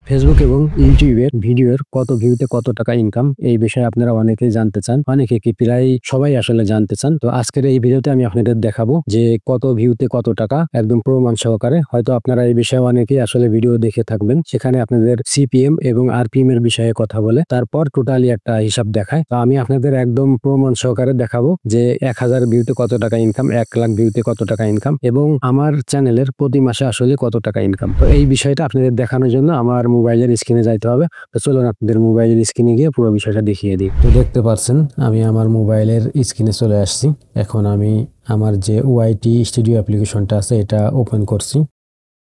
Facebook এবং ইউটিউবের ভিডিওর কত ভিউতে কত টাকা ইনকাম এই বিষয়ে আপনারা অনেকেই জানতে চান, অনেকে কি প্রায় সবাই আসলে জানতে চান। তো আজকের এই ভিডিওতে আমি আপনাদের দেখাবো যে কত ভিউতে কত টাকা, একদম প্রমাণ সহকারে। হয়তো আপনারা এই বিষয়ে অনেকেই আসলে ভিডিও দেখে থাকবেন, সেখানে আপনাদের সিপিএম এবং আরপিএম এর বিষয়ে কথা বলে, তারপর টোটালি একটা হিসাব দেখায়। তো আমি আপনাদের একদম প্রমাণ সহকারে দেখাবো যে 1000 ভিউতে কত টাকা ইনকাম, 1 লাখ ভিউতে কত টাকা ইনকাম এবং আমার চ্যানেলের প্রতি মাসে আসলে কত টাকা ইনকাম। তো এই বিষয়টা আপনাদের দেখানোর জন্য আমার মোবাইলের স্ক্রিনে যাইতে হবে। তো চলুন আপনাদের মোবাইলের স্ক্রিনে গিয়ে পুরো বিষয়টা দেখিয়ে দিই। তো দেখতে পাচ্ছেন আমি আমার মোবাইলের স্ক্রিনে চলে আসছি। এখন আমি আমার যে ওয়াইটি স্টুডিও অ্যাপ্লিকেশনটা আছে এটা ওপেন করছি।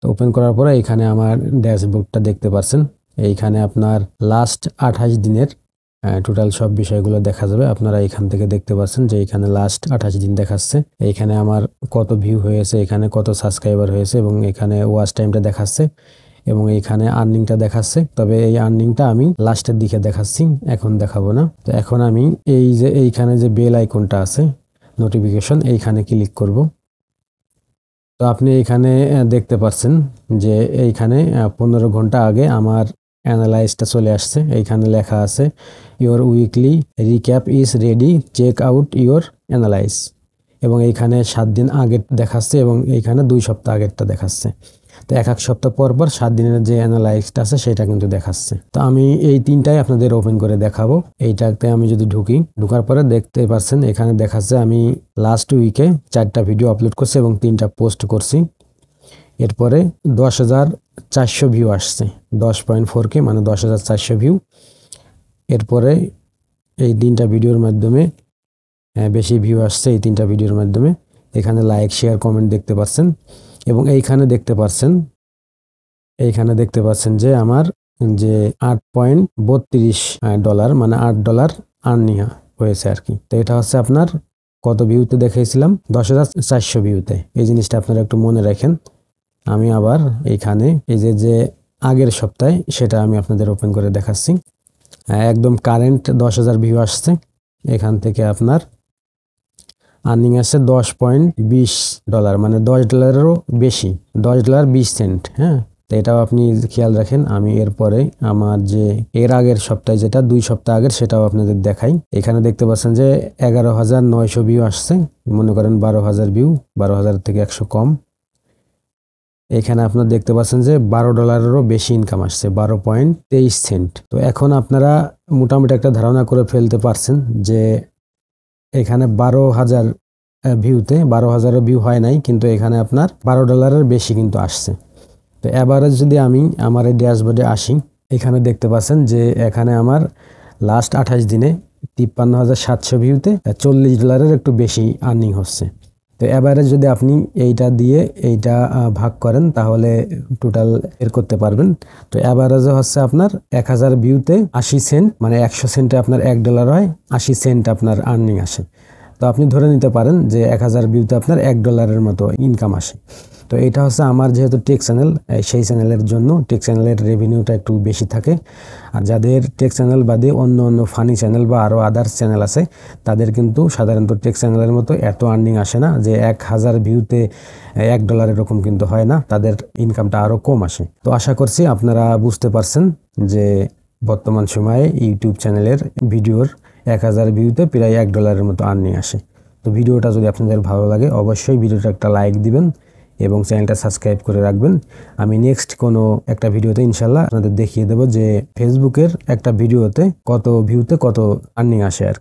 তো ওপেন করার পরে এখানে আমার ড্যাশবোর্ডটা দেখতে পাচ্ছেন। এইখানে আপনার লাস্ট 28 দিনের টোটাল সব বিষয়গুলো দেখা যাবে। আপনারা এখান থেকে দেখতে পাচ্ছেন যে এখানে লাস্ট 28 দিন দেখাচ্ছে। এইখানে আমার কত ভিউ হয়েছে, এখানে কত সাবস্ক্রাইবার হয়েছে এবং এখানে ওয়াচ টাইমটা দেখাচ্ছে এবং এইখানে আর্নিংটা দেখাচ্ছে। তবে এই আর্নিংটা আমি লাস্টের দিকে দেখাচ্ছি, এখন দেখাবো না। তো এখন আমি এই যে এইখানে যে বেল আইকনটা আছে নোটিফিকেশন, এইখানে ক্লিক করব। তো আপনি এইখানে দেখতে পাচ্ছেন যে এইখানে 15 ঘন্টা আগে আমার অ্যানালাইজটা চলে আসছে। এইখানে লেখা আছে your weekly recap is ready, check out your analyse. এবং এইখানে 7 দিন আগে দেখাচ্ছে এবং এইখানে 2 সপ্তাহ আগেরটা দেখাচ্ছে। তো এক সপ্তাহ পর পর 7 দিনের যে অ্যানালাইজটা আছে সেটা কিন্তু দেখাচ্ছে। তো আমি এই তিনটাই আপনাদের ওপেন করে দেখাবো। এইটাতে আমি যদি ঢুকার পরে দেখতে পাচ্ছেন এখানে দেখাচ্ছে আমি লাস্ট উইকে 4টা ভিডিও আপলোড করছি এবং 3টা পোস্ট করছি। এরপরে 10,400 ভিউ আসছে, 10.4K মানে 10,400 ভিউ। এরপরে এই 3টা ভিডিওর মাধ্যমে বেশি ভিউ আসছে, এই 3টা ভিডিওর মাধ্যমে। এখানে লাইক, শেয়ার, কমেন্ট দেখতে পাচ্ছেন এবং এইখানে দেখতে পাচ্ছেন যে আমার যে $8.32 মানে $8 আর্নিং হয়েছে আর কি। তো এটা হচ্ছে আপনার কত ভিউতে দেখিয়েছিলাম, 10,400 ভিউতে। এই জিনিসটা আপনারা একটু মনে রাখেন। আমি আবার এইখানে এই যে আগের সপ্তাহে সেটা আমি আপনাদের ওপেন করে দেখাচ্ছি। একদম কারেন্ট 10,000 ভিউ আসছে। এখান থেকে আপনার আর্নিং আসছে $10.20 মানে $10-এরও বেশি, $10.20। হ্যাঁ, তো এটাও আপনি খেয়াল রাখেন। আমি এরপরে আমার যে এর আগের সপ্তাহে যেটা 2 সপ্তাহ আগের সেটাও আপনাদের দেখাই। এখানে দেখতে পাচ্ছেন যে 11,900 ভিউ আসছে, মনে করেন 12,000 ভিউ, 12,000 থেকে 100 কম। এখানে আপনারা দেখতে পাচ্ছেন যে $12-এরও বেশি ইনকাম আসছে, 12.23 তো এখন আপনারা মোটামুটি একটা ধারণা করে ফেলতে পারছেন যে এখানে 12,000 ভিউতে 12,000 ভিউ হয় নাই, কিন্তু এখানে আপনার $12-এর বেশি কিন্তু আসছে। তো এভারেজ যদি আমি আমার এই ড্যাশবোর্ডে আসি, এখানে দেখতে পাচ্ছেন যে এখানে আমার লাস্ট 28 দিনে 53,700 ভিউতে $40 একটু বেশি আর্নিং হচ্ছে। তো এভারেজ যদি আপনি এইটা দিয়ে এইটা ভাগ করেন তাহলে টোটাল এর করতে পারবেন। তো এভারেজে হচ্ছে আপনার 1000 ভিউতে 80 সেন্ট, মানে 100 সেন্টে আপনার $1 হয়, 80 সেন্ট আপনার আর্নিং আসে। তো আপনি ধরে নিতে পারেন যে 1000 ভিউতে আপনার $1 মতো ইনকাম আসে। তো এটা হচ্ছে আমার যেহেতু টেক চ্যানেল, সেই চ্যানেলের জন্য টেক চ্যানেলের রেভিনিউটা একটু বেশি থাকে। আর যাদের টেক চ্যানেল বাদে অন্য ফানি চ্যানেল বা আরও আদার্স চ্যানেল আছে তাদের কিন্তু সাধারণত টেক চ্যানেলের মতো এত আর্নিং আসে না, যে 1000 ভিউতে $1 এরকম কিন্তু হয় না, তাদের ইনকামটা আরও কম আসে। তো আশা করছি আপনারা বুঝতে পারছেন যে বর্তমান সময়ে ইউটিউব চ্যানেলের ভিডিওর 1000 ভিউতে প্রায় $1 মতো আর্নিং আসে। তো ভিডিওটা যদি আপনাদের ভালো লাগে অবশ্যই ভিডিওটা একটা লাইক দিবেন এবং চ্যানেলটা সাবস্ক্রাইব করে রাখবেন। আমি নেক্সট কোনো একটা ভিডিওতে ইনশাল্লাহ আপনাদের দেখিয়ে দেবো যে ফেসবুকের একটা ভিডিওতে কত ভিউতে কত আর্নিং আসে আর কি।